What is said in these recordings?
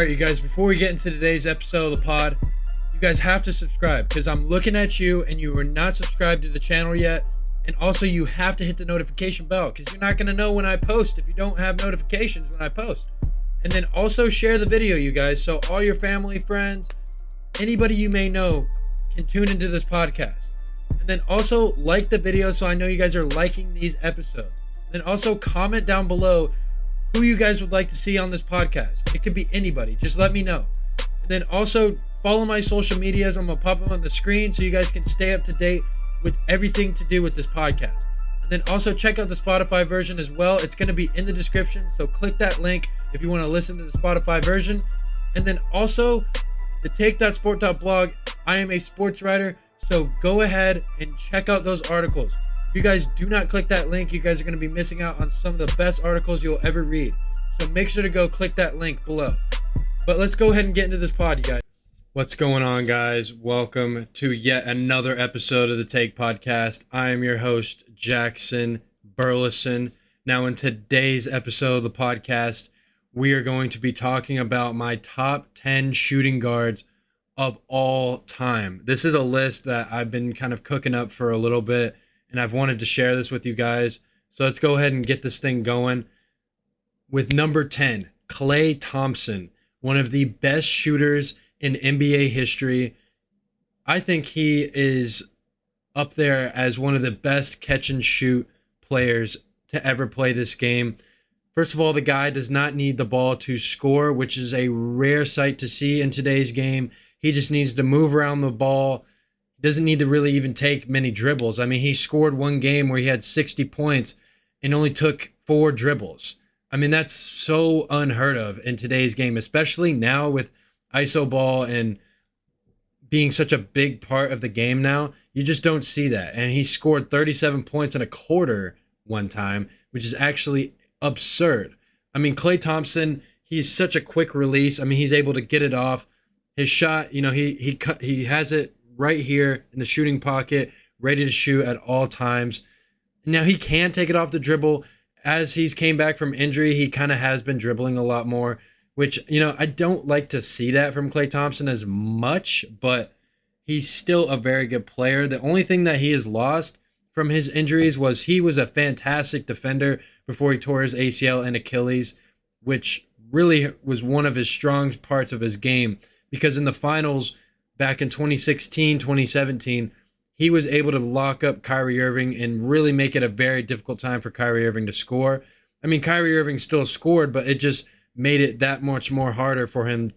All right, you guys, before we get into today's episode of the pod, you guys have to subscribe because I'm looking at you and you are not subscribed to the channel yet. And also you have to hit the notification bell because you're not going to know when I post if you don't have notifications when I post. And then also share the video, you guys, so all your family, friends, anybody you may know can tune into this podcast. And then also like the video so I know you guys are liking these episodes. And then also comment down below who you guys would like to see on this podcast. It could be anybody. Just let me know. And then also follow my social medias. I'm going to pop them on the screen so you guys can stay up to date with everything to do with this podcast. And then also check out the Spotify version as well. It's going to be in the description. So click that link if you want to listen to the Spotify version. And then also the take.sport.blog. I am a sports writer. So go ahead and check out those articles. If you guys do not click that link, you guys are going to be missing out on some of the best articles you'll ever read. So make sure to go click that link below. But let's go ahead and get into this pod, you guys. What's going on, guys? Welcome to yet another episode of the Take Podcast. I am your host, Jackson Burleson. Now, in today's episode of the podcast, we are going to be talking about my top 10 shooting guards of all time. This is a list that I've been kind of cooking up for a little bit, and I've wanted to share this with you guys. So let's go ahead and get this thing going. With number 10, Klay Thompson, one of the best shooters in NBA history. I think he is up there as one of the best catch and shoot players to ever play this game. First of all, the guy does not need the ball to score, which is a rare sight to see in today's game. He just needs to move around the ball. Doesn't need to really even take many dribbles. I mean, he scored one game where he had 60 points and only took 4 dribbles. I mean, that's so unheard of in today's game, especially now with ISO ball and being such a big part of the game now. You just don't see that. And he scored 37 points in a quarter one time, which is actually absurd. I mean, Klay Thompson, he's such a quick release. I mean, he's able to get it off. His shot, you know, he has it right here in the shooting pocket, ready to shoot at all times. Now, he can take it off the dribble. As he's came back from injury, he kind of has been dribbling a lot more, which, you know, I don't like to see that from Klay Thompson as much, but he's still a very good player. The only thing that he has lost from his injuries was he was a fantastic defender before he tore his ACL and Achilles, which really was one of his strong parts of his game, because in the finals back in 2016, 2017, he was able to lock up Kyrie Irving and really make it a very difficult time for Kyrie Irving to score. I mean, Kyrie Irving still scored, but it just made it that much more harder for him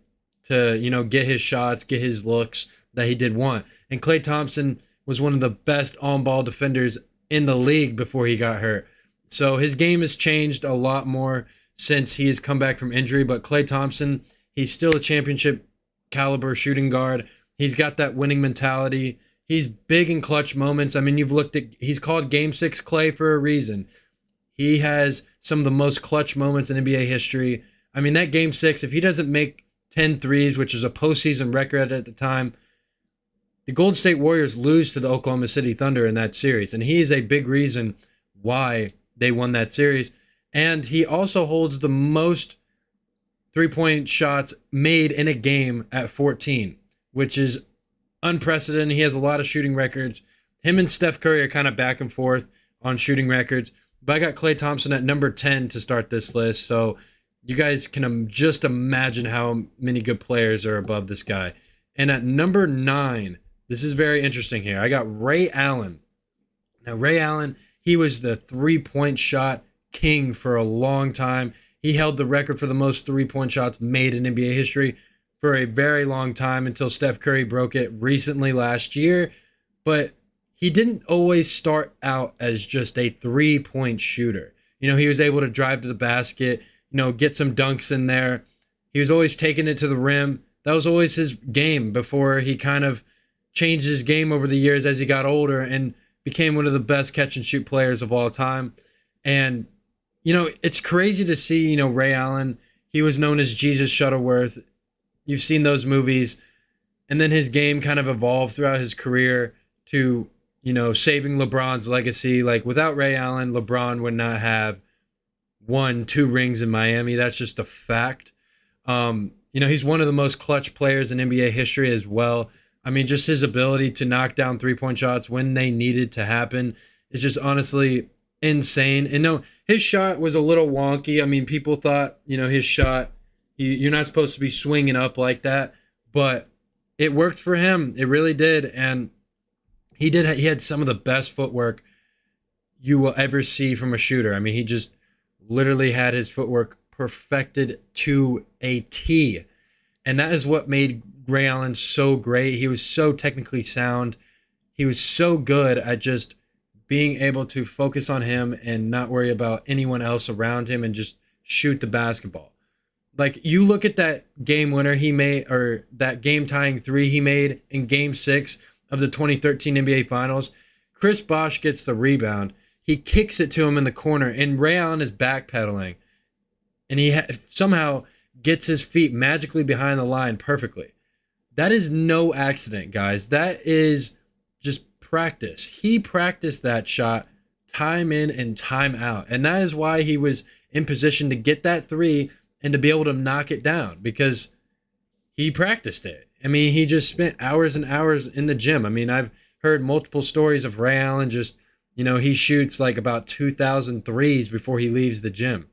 to, you know, get his shots, get his looks that he did want. And Klay Thompson was one of the best on-ball defenders in the league before he got hurt. So his game has changed a lot more since he has come back from injury, but Klay Thompson, he's still a championship caliber shooting guard. He's got that winning mentality. He's big in clutch moments. I mean, he's called Game 6 Klay for a reason. He has some of the most clutch moments in NBA history. I mean, that Game 6, if he doesn't make 10 threes, which is a postseason record at the time, the Golden State Warriors lose to the Oklahoma City Thunder in that series. And he is a big reason why they won that series. And he also holds the most three-point shots made in a game at 14, which is unprecedented. He has a lot of shooting records. Him and Steph Curry are kind of back and forth on shooting records. But I got Klay Thompson at number 10 to start this list. So you guys can just imagine how many good players are above this guy. And at number 9, this is very interesting here. I got Ray Allen. Now, Ray Allen, he was the three-point shot king for a long time. He held the record for the most three-point shots made in NBA history for a very long time until Steph Curry broke it recently last year. But he didn't always start out as just a three-point shooter. You know, he was able to drive to the basket, you know, get some dunks in there. He was always taking it to the rim. That was always his game before he kind of changed his game over the years as he got older and became one of the best catch and shoot players of all time. And, you know, it's crazy to see, you know, Ray Allen, he was known as Jesus Shuttleworth. You've seen those movies. And then his game kind of evolved throughout his career to, you know, saving LeBron's legacy. Like, without Ray Allen, LeBron would not have won 2 rings in Miami. That's just a fact. You he's one of the most clutch players in NBA history as well. I mean, just his ability to knock down 3-point shots when they needed to happen is just honestly insane. And no, his shot was a little wonky. I mean, people thought, his shot, you're not supposed to be swinging up like that, but it worked for him. It really did. And he had some of the best footwork you will ever see from a shooter. I mean, he just literally had his footwork perfected to a T. And that is what made Ray Allen so great. He was so technically sound. He was so good at just being able to focus on him and not worry about anyone else around him and just shoot the basketball. Like, you look at that game winner he made, or that game tying 3 he made in game 6 of the 2013 NBA Finals. Chris Bosh gets the rebound. He kicks it to him in the corner, and Ray Allen is backpedaling. And he somehow gets his feet magically behind the line perfectly. That is no accident, guys. That is just practice. He practiced that shot time in and time out. And that is why he was in position to get that 3 and to be able to knock it down, because he practiced it. I mean, he just spent hours and hours in the gym. I mean, I've heard multiple stories of Ray Allen just, he shoots like about 2,000 threes before he leaves the gym.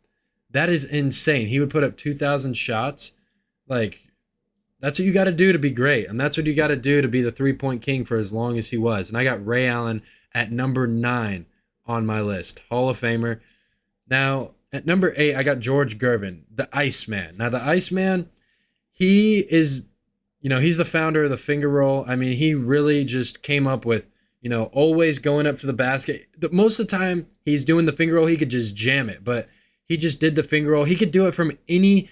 That is insane. He would put up 2,000 shots. Like, that's what you got to do to be great. And that's what you got to do to be the 3-point king for as long as he was. And I got Ray Allen at number 9 on my list. Hall of Famer. Now, at number 8, I got George Gervin, the Iceman. Now, the Iceman, he is, he's the founder of the finger roll. I mean, he really just came up with, always going up to the basket. Most of the time he's doing the finger roll, he could just jam it. But he just did the finger roll. He could do it from any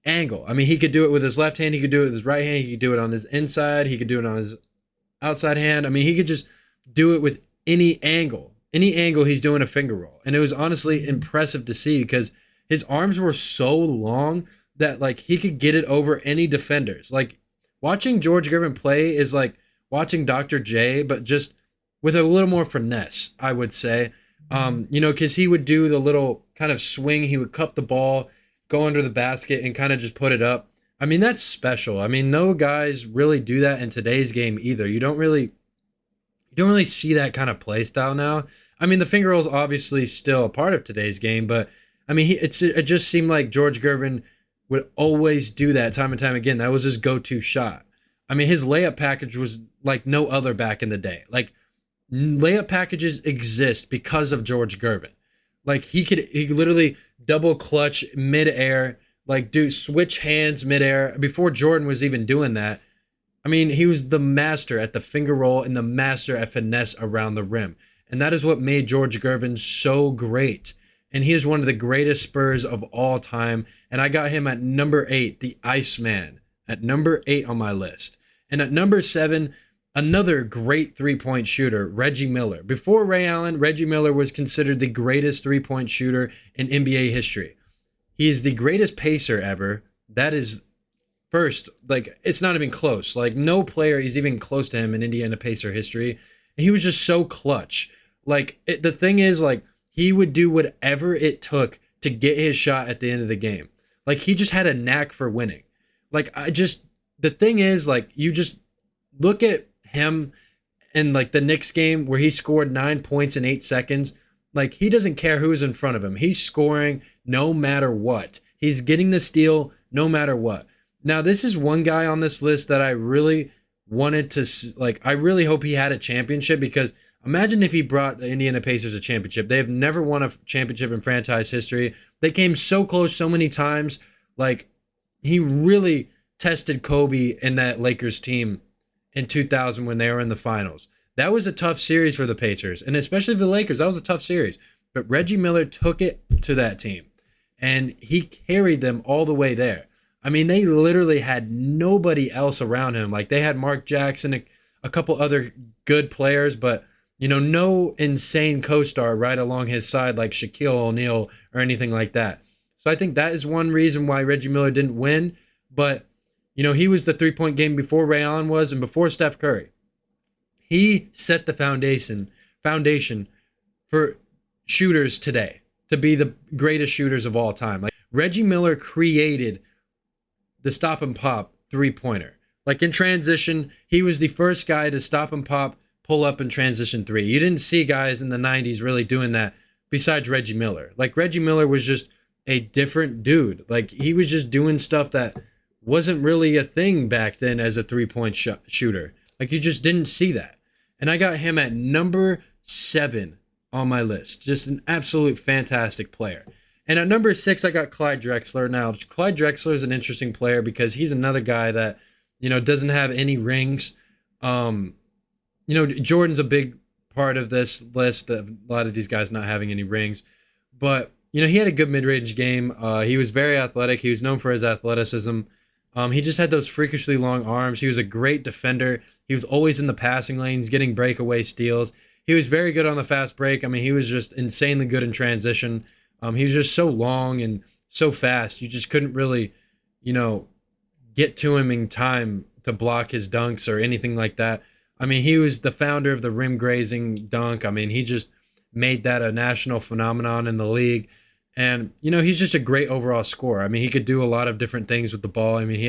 angle. I mean, he could do it with his left hand. He could do it with his right hand. He could do it on his inside. He could do it on his outside hand. I mean, he could just do it with any angle. Any angle he's doing a finger roll. And it was honestly impressive to see because his arms were so long that like he could get it over any defenders. Like watching George Gervin play is like watching Dr. J, but just with a little more finesse, I would say. Because he would do the little kind of swing. He would cup the ball, go under the basket, and kind of just put it up. I mean, that's special. I mean, no guys really do that in today's game either. You don't really see that kind of play style now. I mean, the finger roll is obviously still a part of today's game, but I mean, it just seemed like George Gervin would always do that time and time again. That was his go-to shot. I mean, his layup package was like no other back in the day. Like, layup packages exist because of George Gervin. Like, he could literally double clutch midair, like do switch hands midair before Jordan was even doing that. I mean, he was the master at the finger roll and the master at finesse around the rim. And that is what made George Gervin so great. And he is one of the greatest Spurs of all time. And I got him at number 8, the Iceman, at number 8 on my list. And at number 7, another great three-point shooter, Reggie Miller. Before Ray Allen, Reggie Miller was considered the greatest three-point shooter in NBA history. He is the greatest pacer ever. That is first, like, it's not even close. Like, no player is even close to him in Indiana Pacer history. And he was just so clutch. Like, the thing is, like, he would do whatever it took to get his shot at the end of the game. Like, he just had a knack for winning. Like, the thing is, like, you just look at him in, like, the Knicks game where he scored 9 points in 8 seconds. Like, he doesn't care who's in front of him. He's scoring no matter what. He's getting the steal no matter what. Now, this is one guy on this list that I really wanted to, like, I really hope he had a championship, because imagine if he brought the Indiana Pacers a championship. They have never won a championship in franchise history. They came so close so many times. Like, he really tested Kobe and that Lakers team in 2000 when they were in the finals. That was a tough series for the Pacers, and especially for the Lakers. That was a tough series. But Reggie Miller took it to that team, and he carried them all the way there. I mean, they literally had nobody else around him. Like, they had Mark Jackson, a couple other good players, but, no insane co-star right along his side like Shaquille O'Neal or anything like that. So I think that is one reason why Reggie Miller didn't win. But, he was the three-point game before Ray Allen was and before Steph Curry. He set the foundation for shooters today to be the greatest shooters of all time. Like, Reggie Miller created the stop and pop 3-pointer. Like in transition, he was the first guy to stop and pop, pull up and transition 3. You didn't see guys in the 90s really doing that besides Reggie Miller. Like Reggie Miller was just a different dude. Like he was just doing stuff that wasn't really a thing back then as a 3-point shooter. Like you just didn't see that. And I got him at number 7 on my list. Just an absolute fantastic player. And at number 6, I got Clyde Drexler. Now, Clyde Drexler is an interesting player because he's another guy that, doesn't have any rings. Jordan's a big part of this list. A lot of these guys not having any rings. But, he had a good mid-range game. He was very athletic. He was known for his athleticism. He just had those freakishly long arms. He was a great defender. He was always in the passing lanes, getting breakaway steals. He was very good on the fast break. I mean, he was just insanely good in transition. He was just so long and so fast. You just couldn't really, get to him in time to block his dunks or anything like that. I mean, he was the founder of the rim grazing dunk. I mean, he just made that a national phenomenon in the league. And, he's just a great overall scorer. I mean, he could do a lot of different things with the ball. I mean,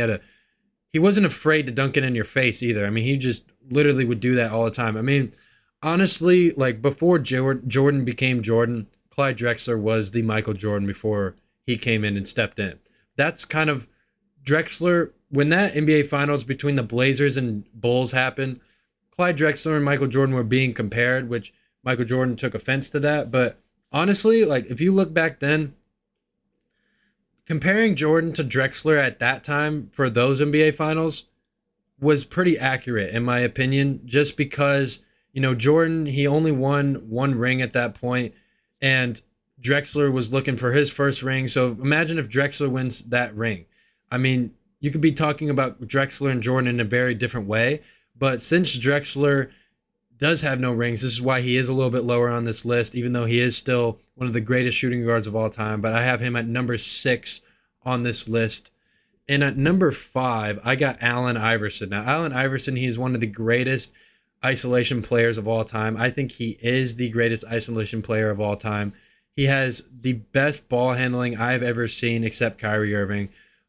he wasn't afraid to dunk it in your face either. I mean, he just literally would do that all the time. I mean, honestly, like before Jordan became Jordan, Clyde Drexler was the Michael Jordan before he came in and stepped in. That's kind of Drexler. When that NBA Finals between the Blazers and Bulls happened, Clyde Drexler and Michael Jordan were being compared, which Michael Jordan took offense to that. But honestly, like if you look back then, comparing Jordan to Drexler at that time for those NBA Finals was pretty accurate in my opinion, just because, Jordan, he only won 1 ring at that point, and Drexler was looking for his first ring. So imagine if Drexler wins that ring. I mean, you could be talking about Drexler and Jordan in a very different way, but since Drexler does have no rings, this is why he is a little bit lower on this list, even though he is still one of the greatest shooting guards of all time. But I have him at number 6 on this list. And at number 5, I got Allen Iverson. Now, Allen Iverson, he's one of the greatest isolation players of all time. I think he is the greatest isolation player of all time. He has the best ball handling I've ever seen, except Kyrie Irving.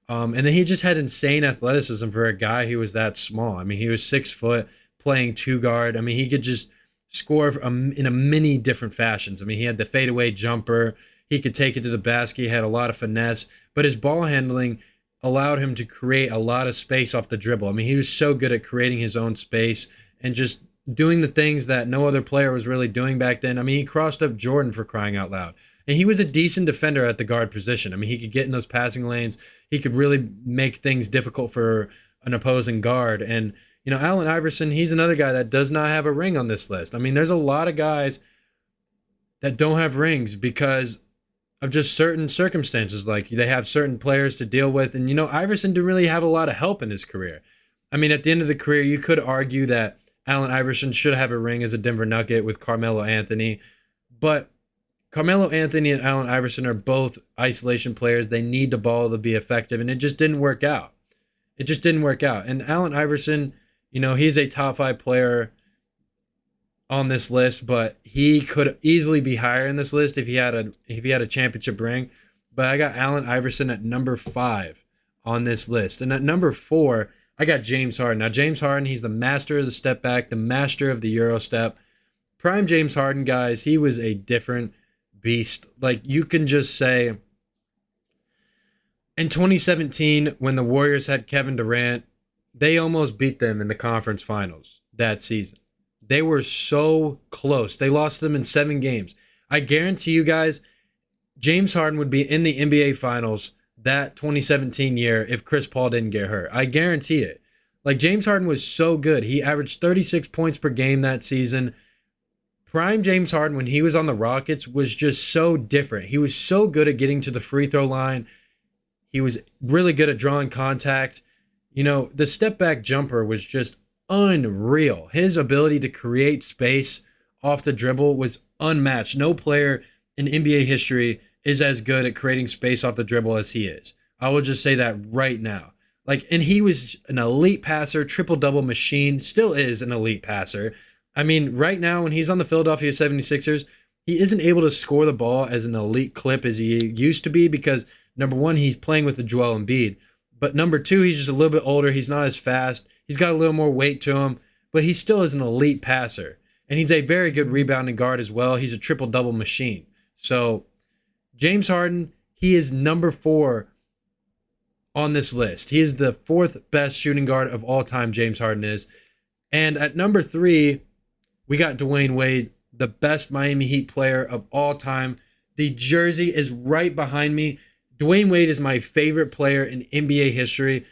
And then he just had insane athleticism for a guy who was that small. I mean, he was 6 foot, playing 2 guard. I mean, he could just score in a many different fashions. I mean, he had the fadeaway jumper. He could take it to the basket. He had a lot of finesse, but his ball handling allowed him to create a lot of space off the dribble. I mean, he was so good at creating his own space and just doing the things that no other player was really doing back then. I mean, he crossed up Jordan, for crying out loud. And he was a decent defender at the guard position. I mean, he could get in those passing lanes. He could really make things difficult for an opposing guard. And, Allen Iverson, he's another guy that does not have a ring on this list. I mean, there's a lot of guys that don't have rings because of just certain circumstances. Like they have certain players to deal with. And, Iverson didn't really have a lot of help in his career. I mean, at the end of the career, you could argue that Allen Iverson should have a ring as a Denver Nugget with Carmelo Anthony. But Carmelo Anthony and Allen Iverson are both isolation players. They need the ball to be effective, and it just didn't work out. And Allen Iverson, he's a top 5 player on this list, but he could easily be higher in this list if he had a championship ring. But I got Allen Iverson at number 5 on this list. And at number 4, I got James Harden. Now, James Harden, he's the master of the step back, the master of the Euro step. Prime James Harden, guys, he was a different beast. Like, you can just say, in 2017, when the Warriors had Kevin Durant, they almost beat them in the conference finals that season. They were so close. They lost them in 7 games. I guarantee you guys, James Harden would be in the NBA Finals that 2017 year if Chris Paul didn't get hurt. I guarantee it. Like, James Harden was so good. He averaged 36 points per game that season. Prime James Harden, when he was on the Rockets, was just so different. He was so good at getting to the free throw line. He was really good at drawing contact. The step back jumper was just unreal. His ability to create space off the dribble was unmatched. No player in NBA history is as good at creating space off the dribble as he is. I will just say that right now. And he was an elite passer, triple-double machine, still is an elite passer. I mean, right now when he's on the Philadelphia 76ers, he isn't able to score the ball as an elite clip as he used to be because, number one, he's playing with the Joel Embiid. But number 2, he's just a little bit older. He's not as fast. He's got a little more weight to him, but he still is an elite passer. And he's a very good rebounding guard as well. He's a triple-double machine. So James Harden, he is number 4 on this list. He is the 4th best shooting guard of all time, James Harden is. And at number 3, we got DWade Wade, the best Miami Heat player of all time. The jersey is right behind me. DWade Wade is my favorite player in NBA history.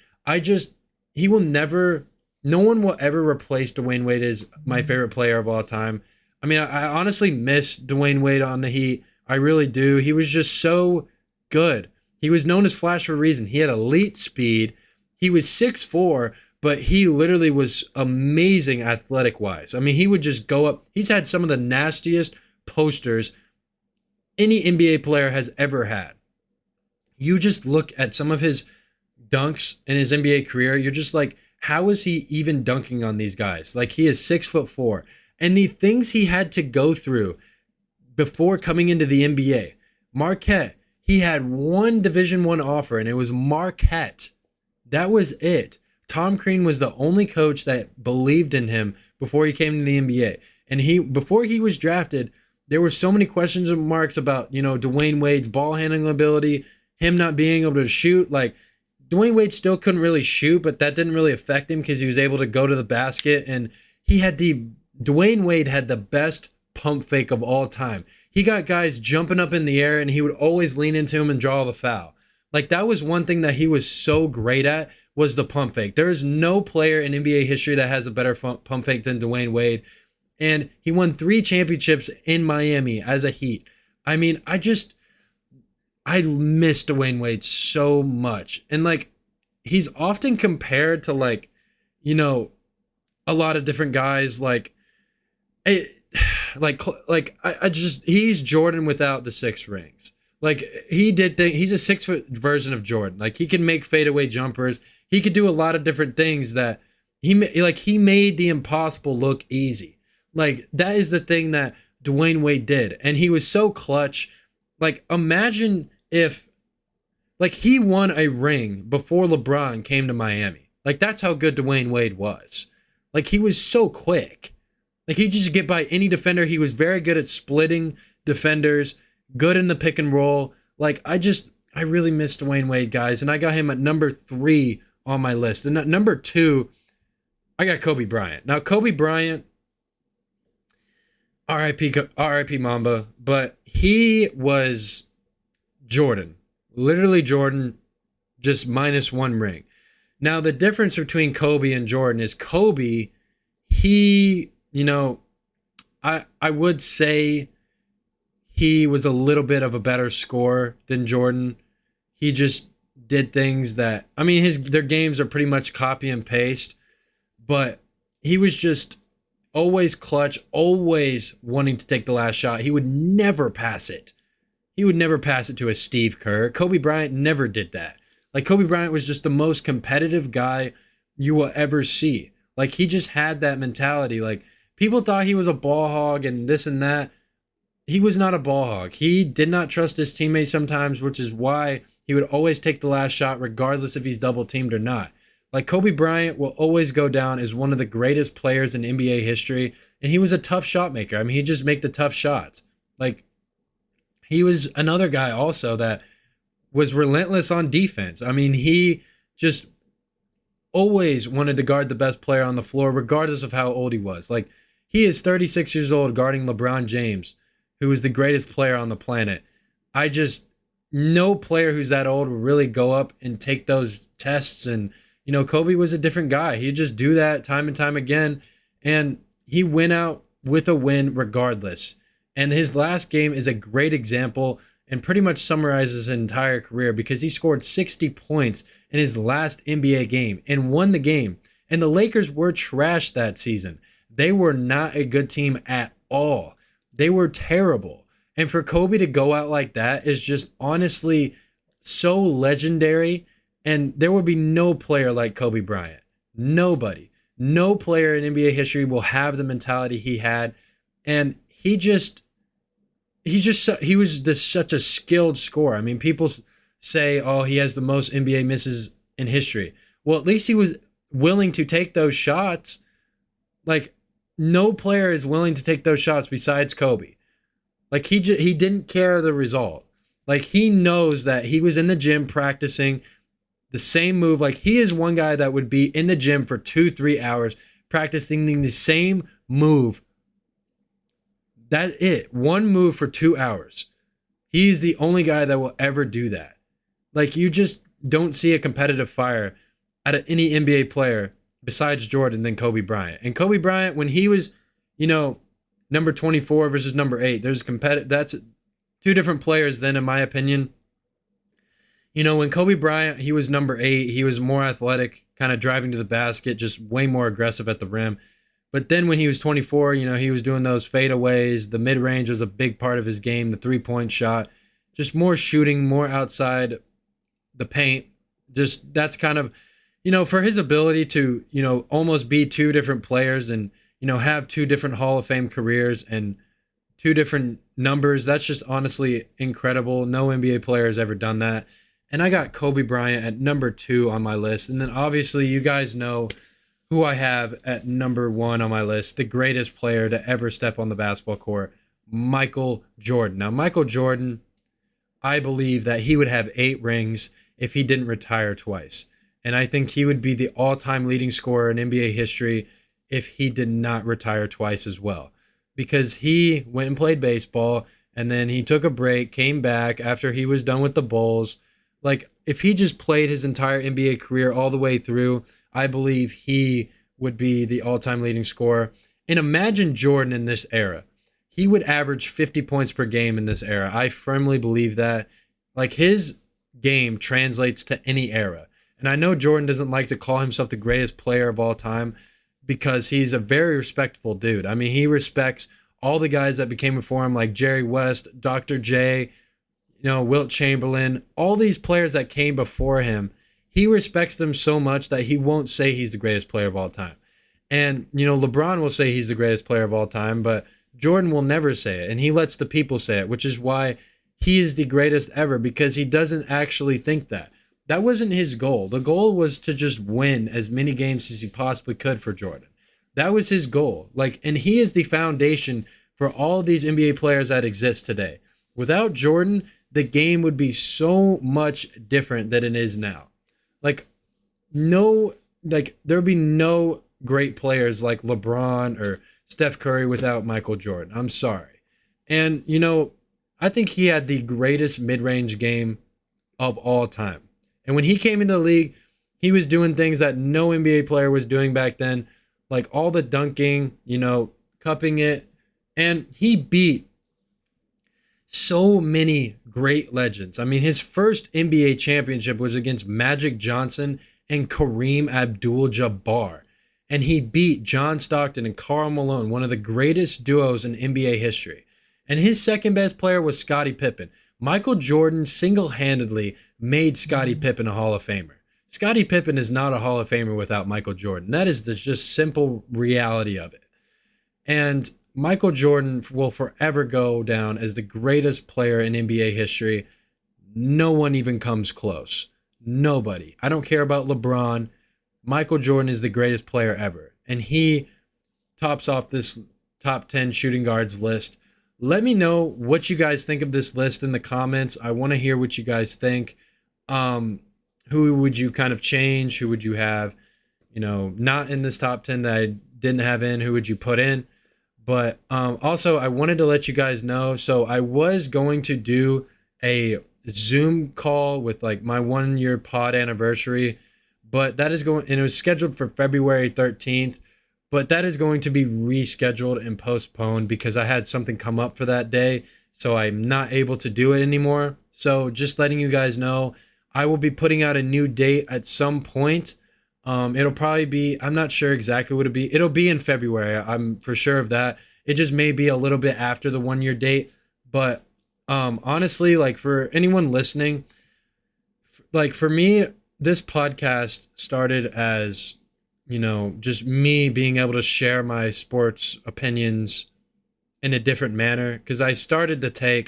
He will never, no one will ever replace DWade Wade as my favorite player of all time. I mean, I honestly miss DWade Wade on the Heat. I really do. He was just so good. He was known as Flash for a reason. He had elite speed. He was 6'4", but he literally was amazing athletic-wise. I mean, he would just go up. He's had some of the nastiest posters any NBA player has ever had. You just look at some of his dunks in his NBA career, you're just like, how is he even dunking on these guys? Like, he is 6'4". And the things he had to go through before coming into the NBA. Marquette, he had one Division I offer, and it was Marquette. That was it. Tom Crean was the only coach that believed in him before he came to the NBA. And before he was drafted, there were so many questions and marks about, DWade Wade's ball handling ability, him not being able to shoot. Like, DWade Wade still couldn't really shoot, but that didn't really affect him because he was able to go to the basket. And DWade Wade had the best pump fake of all time. He got guys jumping up in the air, and he would always lean into him and draw the foul. Like, that was one thing that he was so great at, was the pump fake. There is no player in NBA history that has a better pump fake than DWade Wade. And he won 3 championships in Miami as a Heat. I mean, I miss DWade Wade so much. And, like, he's often compared to, like, a lot of different guys. He's Jordan without the 6 rings. Like, he's a 6-foot version of Jordan. Like, he can make fadeaway jumpers. He could do a lot of different things that he made the impossible look easy. Like, that is the thing that DWade Wade did. And he was so clutch. Like, imagine if, like, he won a ring before LeBron came to Miami. Like, that's how good DWade Wade was. Like, he was so quick. Like, he'd just get by any defender. He was very good at splitting defenders, good in the pick and roll. Like, I really miss DWade Wade, guys. And I got him at number 3 on my list. And at number 2, I got Kobe Bryant. Now, Kobe Bryant, R.I.P. Mamba, but he was Jordan. Literally Jordan, just minus 1 ring. Now, the difference between Kobe and Jordan is Kobe, he, I would say he was a little bit of a better scorer than Jordan. He just did things that, I mean, their games are pretty much copy and paste, but he was just always clutch, always wanting to take the last shot. He would never pass it. He would never pass it to a Steve Kerr. Kobe Bryant never did that. Like, Kobe Bryant was just the most competitive guy you will ever see. Like, he just had that mentality. Like, people thought he was a ball hog and this and that. He was not a ball hog. He did not trust his teammates sometimes, which is why he would always take the last shot regardless if he's double teamed or not. Like, Kobe Bryant will always go down as one of the greatest players in NBA history, and he was a tough shot maker. I mean, he'd just make the tough shots. Like, he was another guy also that was relentless on defense. I mean, he just always wanted to guard the best player on the floor, regardless of how old he was. Like, he is 36 years old guarding LeBron James, who is the greatest player on the planet. No player who's that old will really go up and take those tests. And, Kobe was a different guy. He'd just do that time and time again. And he went out with a win regardless. And his last game is a great example and pretty much summarizes his entire career, because he scored 60 points in his last NBA game and won the game. And the Lakers were trash that season. They were not a good team at all. They were terrible. And for Kobe to go out like that is just honestly so legendary. And there would be no player like Kobe Bryant. Nobody. No player in NBA history will have the mentality he had. And he was such a skilled scorer. I mean, people say, oh, he has the most NBA misses in history. Well, at least he was willing to take those shots. Like, no player is willing to take those shots besides Kobe. Like, he didn't care the result. Like, he knows that he was in the gym practicing the same move. Like, he is one guy that would be in the gym for 2-3 hours practicing the same move. That's it. One move for 2 hours. He's the only guy that will ever do that. Like, you just don't see a competitive fire out of any NBA player besides Jordan than Kobe Bryant. And Kobe Bryant, when he was, number 24 versus number 8, that's two different players then, in my opinion. When Kobe Bryant, he was number 8, he was more athletic, kind of driving to the basket, just way more aggressive at the rim. But then when he was 24, he was doing those fadeaways. The mid-range was a big part of his game, the three-point shot, just more shooting, more outside the paint. Just that's kind of, for his ability to, almost be two different players and, have two different Hall of Fame careers and two different numbers. That's just honestly incredible. No NBA player has ever done that. And I got Kobe Bryant at number 2 on my list. And then obviously you guys know who I have at number 1 on my list, the greatest player to ever step on the basketball court, Michael Jordan. Now, Michael Jordan, I believe that he would have 8 rings if he didn't retire twice. And I think he would be the all-time leading scorer in NBA history if he did not retire twice as well. Because he went and played baseball, and then he took a break, came back after he was done with the Bulls. Like, if he just played his entire NBA career all the way through, I believe he would be the all-time leading scorer. And imagine Jordan in this era. He would average 50 points per game in this era. I firmly believe that. Like, his game translates to any era. And I know Jordan doesn't like to call himself the greatest player of all time because he's a very respectful dude. I mean, he respects all the guys that became before him, like Jerry West, Dr. J, Wilt Chamberlain, all these players that came before him. He respects them so much that he won't say he's the greatest player of all time. And, LeBron will say he's the greatest player of all time, but Jordan will never say it. And he lets the people say it, which is why he is the greatest ever, because he doesn't actually think that. That wasn't his goal. The goal was to just win as many games as he possibly could for Jordan. That was his goal. And he is the foundation for all these NBA players that exist today. Without Jordan, the game would be so much different than it is now. There'd be no great players like LeBron or Steph Curry without Michael Jordan. I'm sorry. And, I think he had the greatest mid-range game of all time. And when he came into the league, he was doing things that no NBA player was doing back then, like all the dunking, cupping it. And he beat so many great legends. I mean, his first NBA championship was against Magic Johnson and Kareem Abdul-Jabbar. And he beat John Stockton and Karl Malone, one of the greatest duos in NBA history. And his second best player was Scottie Pippen. Michael Jordan single-handedly made Scottie Pippen a Hall of Famer. Scottie Pippen is not a Hall of Famer without Michael Jordan. That is the just simple reality of it. And Michael Jordan will forever go down as the greatest player in NBA history. No one even comes close. Nobody. I don't care about LeBron. Michael Jordan is the greatest player ever. And he tops off this top 10 shooting guards list. Let me know what you guys think of this list in the comments. I want to hear what you guys think. Who would you kind of change? Who would you have, not in this top 10 that I didn't have in? Who would you put in? But also, I wanted to let you guys know. So I was going to do a Zoom call with my 1-year pod anniversary, but that is going, and it was scheduled for February 13th. But that is going to be rescheduled and postponed because I had something come up for that day. So I'm not able to do it anymore. So just letting you guys know, I will be putting out a new date at some point. It'll probably be, I'm not sure exactly what it'll be. It'll be in February. I'm for sure of that. It just may be a little bit after the 1-year date. But honestly, for anyone listening, for me, this podcast started as, just me being able to share my sports opinions in a different manner. Because I started to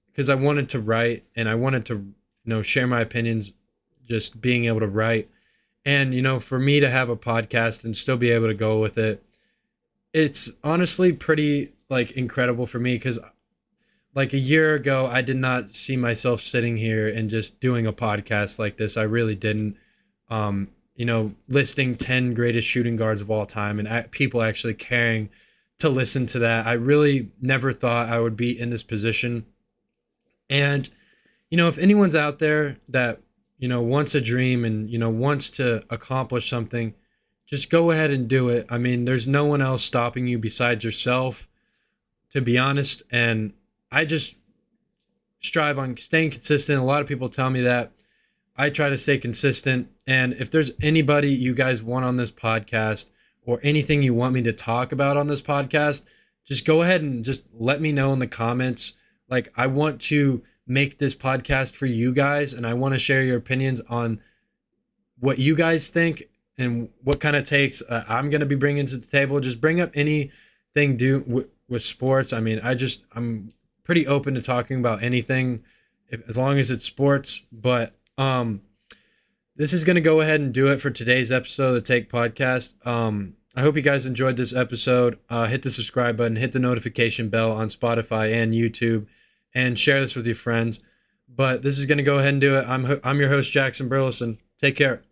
because I wanted to write and I wanted to, share my opinions just being able to write. And, for me to have a podcast and still be able to go with it, it's honestly pretty like incredible for me, because like a year ago, I did not see myself sitting here and just doing a podcast like this. I really didn't. Listing 10 greatest shooting guards of all time and people actually caring to listen to that. I really never thought I would be in this position. And, if anyone's out there that, wants a dream and, wants to accomplish something, just go ahead and do it. I mean, there's no one else stopping you besides yourself, to be honest. And I just strive on staying consistent. A lot of people tell me that. I try to stay consistent. And if there's anybody you guys want on this podcast or anything you want me to talk about on this podcast, just go ahead and just let me know in the comments. Like, I want to make this podcast for you guys, and I want to share your opinions on what you guys think and what kind of takes I'm going to be bringing to the table. Just bring up anything with sports. I mean, I'm pretty open to talking about anything as long as it's sports. But this is going to go ahead and do it for today's episode of the Take Podcast. I hope you guys enjoyed this episode. Hit the subscribe button, hit the notification bell on Spotify and YouTube, and share this with your friends. But this is going to go ahead and do it. I'm your host, Jackson Burleson. Take care.